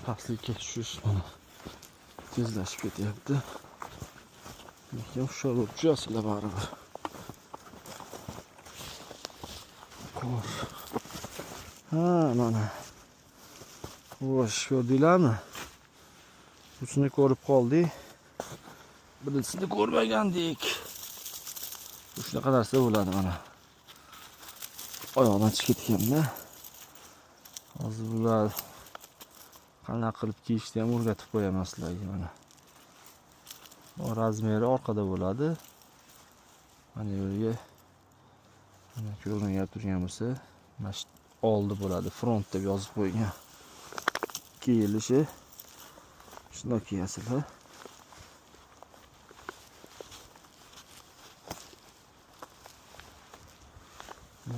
pastlikka tushish mana tezlashib ketyapti. Lekin hushyor bo'lib tushasizlar baribir. Qor. Ha, mana. Xo'sh, ko'rdinglarmi? Uchini ko'rib qoldik. Birinchini ko'rmagandik. Shunaqa narsa bo'ladi mana. Oyoqdan chiqib ketganda. Hozir bular qanaqa qilib kiyishni ham o'rgatib qo'yaman sizlarga mana. Bu razmeri orqada bo'ladi. Mana yerga mana ko'rinib turgan bo'lsa, mana oldi bo'ladi, front deb yozib qo'ygan. Kiyilishi shunday kiyasizlar.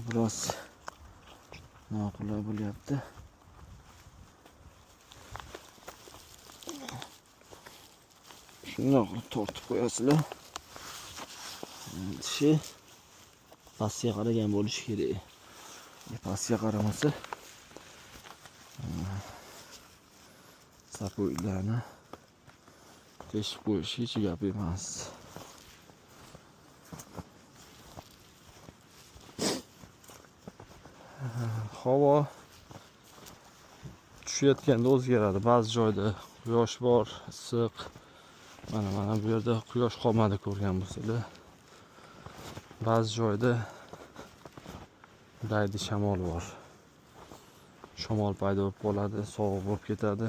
Biroz noqulay bo'lyapti. Shundoq tortib qo'yasizlar. Tishi pastga qaragan bo'lishi kerak. Pastga qaramasa sapoylarni teshib qo'yish hech gap emas. Havo tushayotganda o'zgaradi. Ba'zi joyda quyosh bor, issiq. Mana bu yerda quyosh qolmadi ko'rgan bo'lsanglar. Ba'zi joyda daydi shamol bor. Shamol paydo bo'lib qoladi, sovuq bo'lib ketadi.